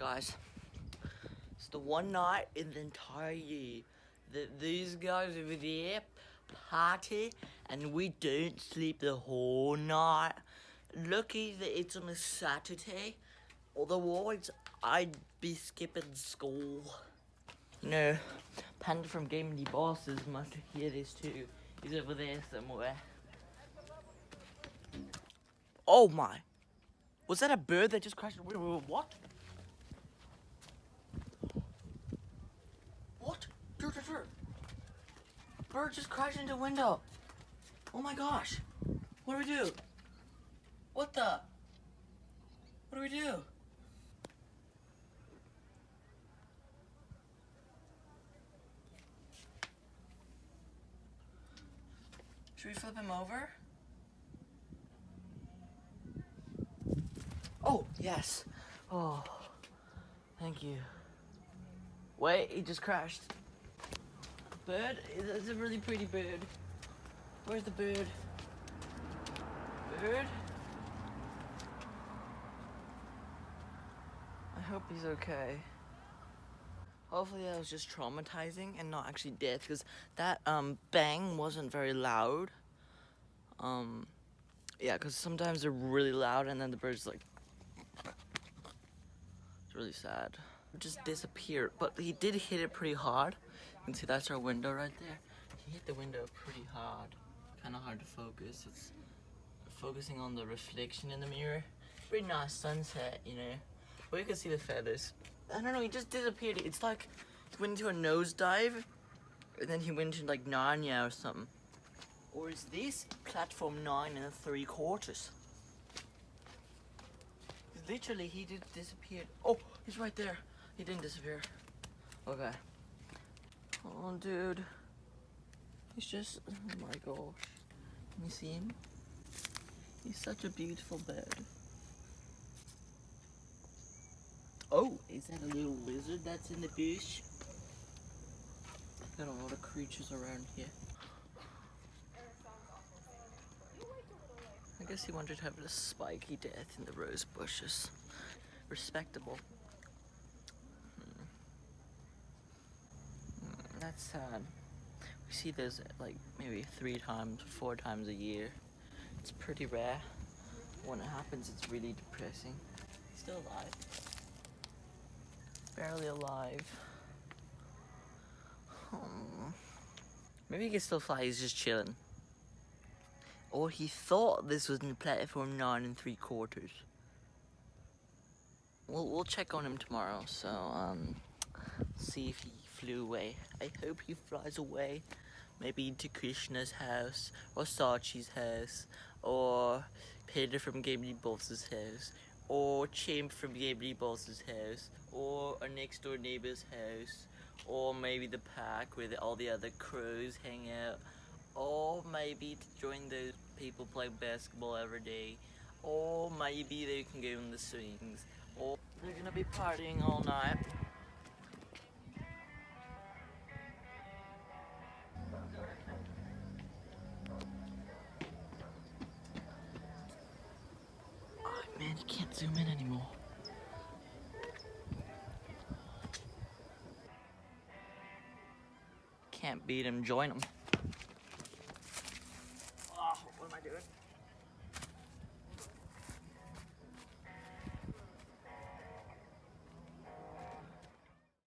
Alright guys, it's the one night in the entire year that these guys over there party and we don't sleep the whole night. Lucky that it's on a Saturday, otherwise I'd be skipping school. You know, Panda from Game of the Bosses must hear this too. He's over there somewhere. Oh my! Was that a bird that just crashed? What? What? Dude. A bird just crashed into the window. Oh my gosh. What do we do? What the? What do we do? Should we flip him over? Oh, yes. Oh, thank you. Wait, he just crashed. Bird? It's a really pretty bird. Where's the bird? Bird? I hope he's okay. Hopefully that was just traumatizing and not actually death, because that bang wasn't very loud. Yeah, because sometimes they're really loud and then the bird's like... It's really sad. It just disappeared, but he did hit it pretty hard. You can see that's our window right there. He hit the window pretty hard. Kind of hard to focus. It's focusing on the reflection in the mirror. Pretty nice sunset, you know. But you can see the feathers. I don't know, he just disappeared. It's like he went into a nosedive and then he went into like Narnia or something. Or is this platform 9 3/4? Literally, he just disappeared. Oh, he's right there. He didn't disappear. Okay. Oh, dude. He's just, oh my gosh. Can you see him? He's such a beautiful bird. Oh, is that a little lizard that's in the bush? Got a lot of creatures around here. I guess he wanted to have a spiky death in the rose bushes. Respectable. That's sad. We see those like maybe 3 times, 4 times a year. It's pretty rare. When it happens, it's really depressing. He's still alive. Barely alive. Maybe he can still fly, he's just chilling. Or he thought this was in platform 9 3/4. We'll check on him tomorrow, so see if he flew away. I hope he flies away. Maybe to Krishna's house, or Sachi's house, or Peter from Gabriel Boss's house, or Chimp from Gabriel Boss's house, or our next door neighbor's house, or maybe the park where all the other crows hang out, or maybe to join those people play basketball every day, or maybe they can go in the swings, or they're gonna be partying all night. Oh man, you can't zoom in anymore. Can't beat him, join him.